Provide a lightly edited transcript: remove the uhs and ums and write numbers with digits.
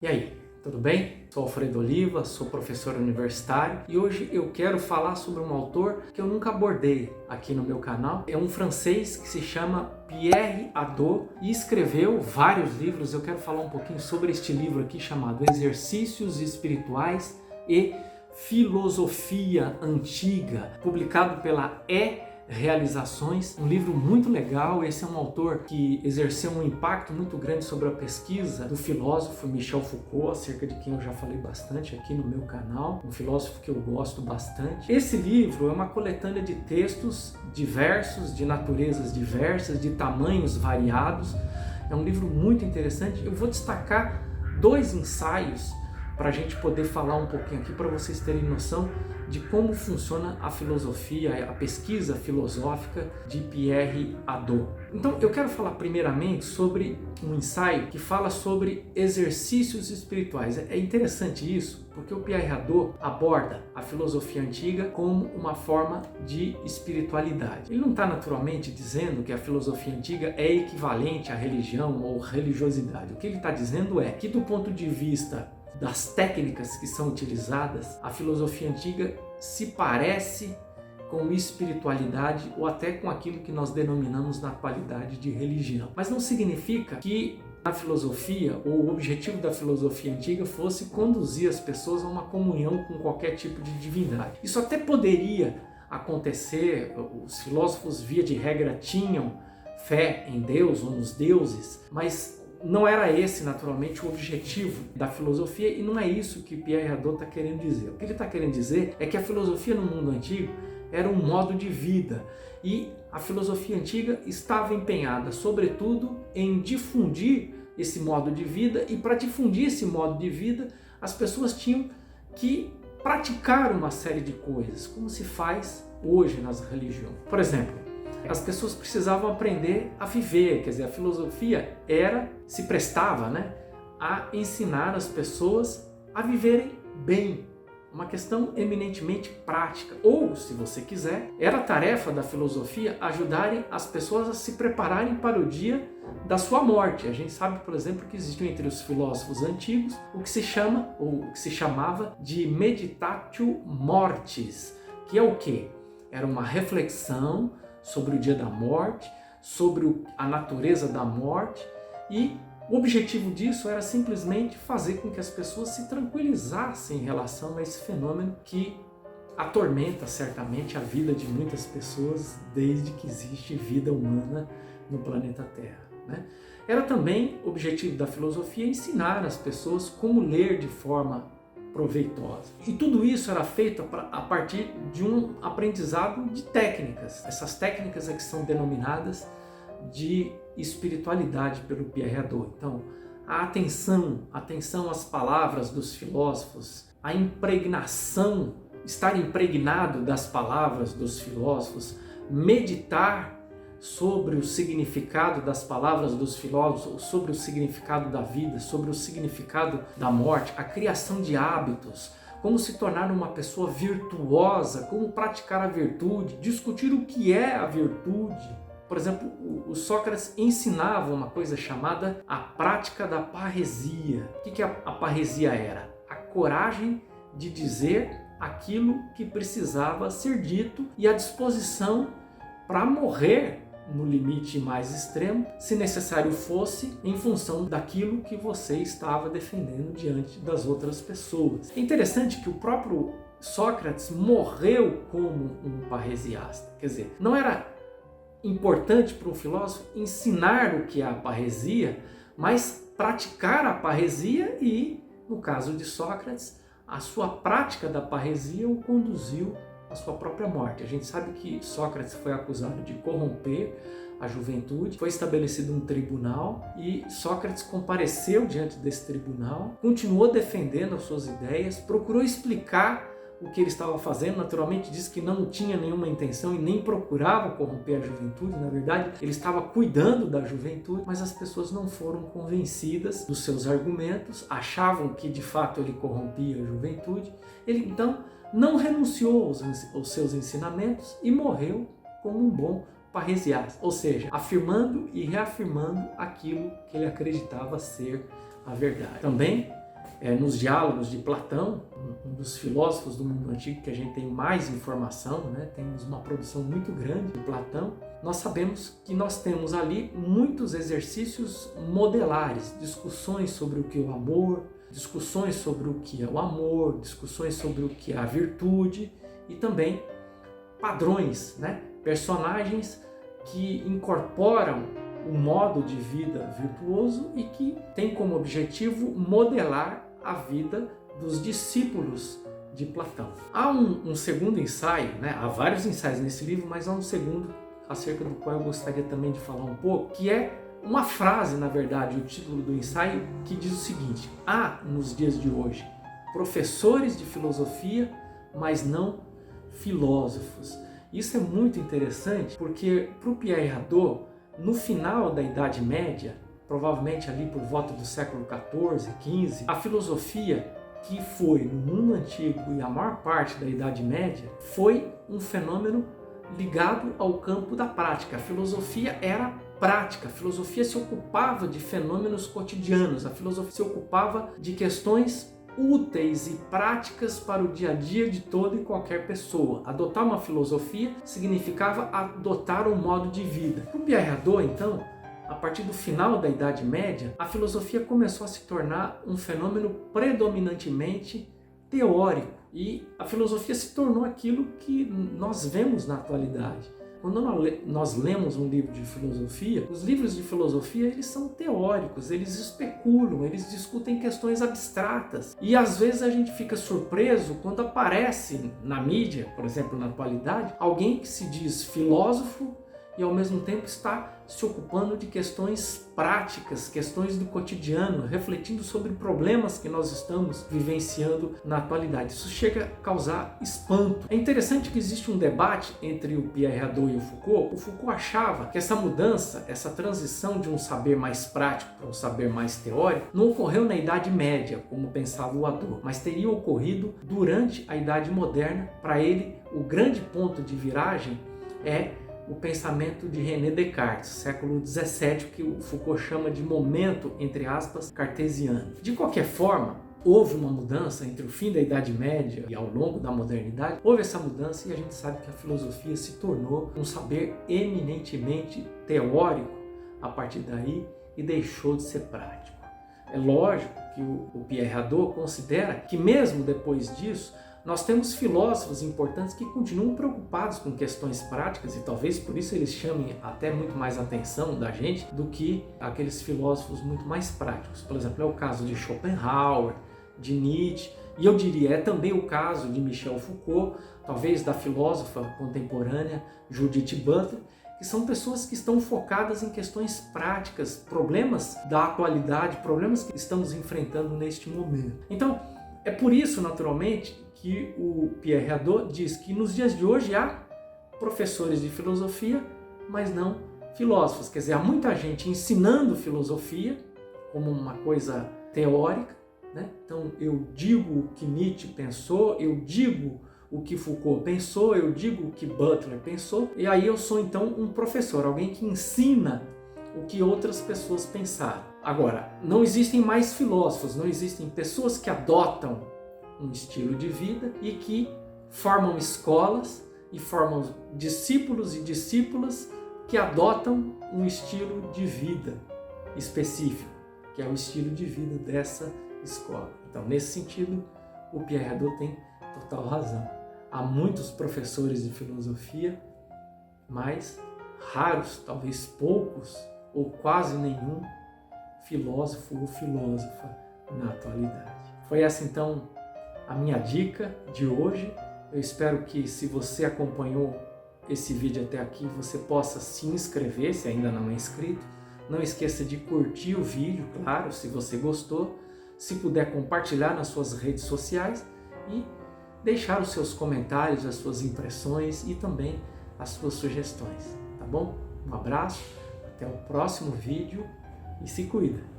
E aí, tudo bem? Sou Alfredo Oliva, sou professor universitário e hoje eu quero falar sobre um autor que eu nunca abordei aqui no meu canal. É um francês que se chama Pierre Hadot e escreveu vários livros. Eu quero falar um pouquinho sobre este livro aqui chamado Exercícios Espirituais e Filosofia Antiga, publicado pela Realizações, um livro muito legal. Esse é um autor que exerceu um impacto muito grande sobre a pesquisa do filósofo Michel Foucault, acerca de quem eu já falei bastante aqui no meu canal, um filósofo que eu gosto bastante. Esse livro é uma coletânea de textos diversos, de naturezas diversas, de tamanhos variados. É um livro muito interessante. Eu vou destacar dois ensaios para a gente poder falar um pouquinho aqui, para vocês terem noção de como funciona a filosofia, a pesquisa filosófica de Pierre Hadot. Então eu quero falar primeiramente sobre um ensaio que fala sobre exercícios espirituais. É interessante isso, porque o Pierre Hadot aborda a filosofia antiga como uma forma de espiritualidade. Ele não está naturalmente dizendo que a filosofia antiga é equivalente à religião ou religiosidade. O que ele está dizendo é que, do ponto de vista das técnicas que são utilizadas, a filosofia antiga se parece com espiritualidade ou até com aquilo que nós denominamos na atualidade de religião. Mas não significa que a filosofia ou o objetivo da filosofia antiga fosse conduzir as pessoas a uma comunhão com qualquer tipo de divindade. Isso até poderia acontecer, os filósofos via de regra tinham fé em Deus ou nos deuses, mas não era esse, naturalmente, o objetivo da filosofia, e não é isso que Pierre Hadot está querendo dizer. O que ele está querendo dizer é que a filosofia no mundo antigo era um modo de vida, e a filosofia antiga estava empenhada, sobretudo, em difundir esse modo de vida, e para difundir esse modo de vida, as pessoas tinham que praticar uma série de coisas, como se faz hoje nas religiões. Por exemplo, as pessoas precisavam aprender a viver, quer dizer, a filosofia se prestava, a ensinar as pessoas a viverem bem, uma questão eminentemente prática. Ou, se você quiser, era tarefa da filosofia ajudarem as pessoas a se prepararem para o dia da sua morte. A gente sabe, por exemplo, que existe entre os filósofos antigos o que se chama, ou o que se chamava de meditatio mortis, que é o quê? Era uma reflexão sobre o dia da morte, sobre a natureza da morte, e o objetivo disso era simplesmente fazer com que as pessoas se tranquilizassem em relação a esse fenômeno que atormenta certamente a vida de muitas pessoas desde que existe vida humana no planeta Terra. Era também objetivo da filosofia ensinar as pessoas como ler de forma proveitosa. E tudo isso era feito a partir de um aprendizado de técnicas. Essas técnicas é que são denominadas de espiritualidade pelo Pierre Hadot. Então, a atenção às palavras dos filósofos, a impregnação, estar impregnado das palavras dos filósofos, meditar sobre o significado das palavras dos filósofos, sobre o significado da vida, sobre o significado da morte, a criação de hábitos, como se tornar uma pessoa virtuosa, como praticar a virtude, discutir o que é a virtude. Por exemplo, o Sócrates ensinava uma coisa chamada a prática da parresia. O que a parresia era? A coragem de dizer aquilo que precisava ser dito e a disposição para morrer no limite mais extremo, se necessário fosse, em função daquilo que você estava defendendo diante das outras pessoas. É interessante que o próprio Sócrates morreu como um parresiasta. Quer dizer, não era importante para um filósofo ensinar o que é a parresia, mas praticar a parresia e, no caso de Sócrates, a sua prática da parresia o conduziu a sua própria morte. A gente sabe que Sócrates foi acusado de corromper a juventude, foi estabelecido um tribunal e Sócrates compareceu diante desse tribunal, continuou defendendo as suas ideias, procurou explicar o que ele estava fazendo, naturalmente disse que não tinha nenhuma intenção e nem procurava corromper a juventude, na verdade ele estava cuidando da juventude, mas as pessoas não foram convencidas dos seus argumentos, achavam que de fato ele corrompia a juventude. Ele então não renunciou aos seus ensinamentos e morreu como um bom parresiasta, ou seja, afirmando e reafirmando aquilo que ele acreditava ser a verdade. Também nos diálogos de Platão, um dos filósofos do mundo antigo que a gente tem mais informação, né? Temos uma produção muito grande de Platão, nós sabemos que nós temos ali muitos exercícios modelares, discussões sobre o que é o amor, discussões sobre o que é o amor, discussões sobre o que é a virtude e também padrões, né? Personagens que incorporam o modo de vida virtuoso e que tem como objetivo modelar a vida dos discípulos de Platão. Há um segundo ensaio, né? Há vários ensaios nesse livro, mas há um segundo acerca do qual eu gostaria também de falar um pouco, que é uma frase, na verdade, o título do ensaio, que diz o seguinte: há nos dias de hoje professores de filosofia, mas não filósofos. Isso é muito interessante porque para o Pierre Hadot, no final da Idade Média, provavelmente ali por volta do século XIV, XV, a filosofia que foi no mundo antigo e a maior parte da Idade Média foi um fenômeno ligado ao campo da prática. A filosofia era prática, a filosofia se ocupava de fenômenos cotidianos, a filosofia se ocupava de questões úteis e práticas para o dia a dia de toda e qualquer pessoa. Adotar uma filosofia significava adotar um modo de vida. Para o Pierre Hadot, então, a partir do final da Idade Média, a filosofia começou a se tornar um fenômeno predominantemente teórico e a filosofia se tornou aquilo que nós vemos na atualidade. Quando nós lemos um livro de filosofia, os livros de filosofia eles são teóricos, eles especulam, eles discutem questões abstratas. E às vezes a gente fica surpreso quando aparece na mídia, por exemplo, na atualidade, alguém que se diz filósofo e ao mesmo tempo está se ocupando de questões práticas, questões do cotidiano, refletindo sobre problemas que nós estamos vivenciando na atualidade. Isso chega a causar espanto. É interessante que existe um debate entre o Pierre Hadot e o Foucault. O Foucault achava que essa mudança, essa transição de um saber mais prático para um saber mais teórico, não ocorreu na Idade Média, como pensava o Hadot, mas teria ocorrido durante a Idade Moderna. Para ele, o grande ponto de viragem é o pensamento de René Descartes, século XVII, que o Foucault chama de momento, entre aspas, cartesiano. De qualquer forma, houve uma mudança entre o fim da Idade Média e ao longo da modernidade. Houve essa mudança e a gente sabe que a filosofia se tornou um saber eminentemente teórico a partir daí e deixou de ser prático. É lógico que o Pierre Hadot considera que mesmo depois disso, nós temos filósofos importantes que continuam preocupados com questões práticas e talvez por isso eles chamem até muito mais atenção da gente do que aqueles filósofos muito mais práticos. Por exemplo, é o caso de Schopenhauer, de Nietzsche, e eu diria, é também o caso de Michel Foucault, talvez da filósofa contemporânea Judith Butler, que são pessoas que estão focadas em questões práticas, problemas da atualidade, problemas que estamos enfrentando neste momento. Então, é por isso, naturalmente, que o Pierre Hadot diz que nos dias de hoje há professores de filosofia, mas não filósofos. Quer dizer, há muita gente ensinando filosofia como uma coisa teórica, né? Então eu digo o que Nietzsche pensou, eu digo o que Foucault pensou, eu digo o que Butler pensou, e aí eu sou então um professor, alguém que ensina o que outras pessoas pensaram. Agora, não existem mais filósofos, não existem pessoas que adotam um estilo de vida e que formam escolas e formam discípulos e discípulas que adotam um estilo de vida específico, que é o estilo de vida dessa escola. Então, nesse sentido, o Pierre Hadot tem total razão. Há muitos professores de filosofia, mas raros, talvez poucos, ou quase nenhum filósofo ou filósofa na atualidade. Foi essa então a minha dica de hoje. Eu espero que, se você acompanhou esse vídeo até aqui, você possa se inscrever, se ainda não é inscrito. Não esqueça de curtir o vídeo, claro, se você gostou. Se puder, compartilhar nas suas redes sociais e deixar os seus comentários, as suas impressões e também as suas sugestões, tá bom? Um abraço, até o próximo vídeo e se cuida!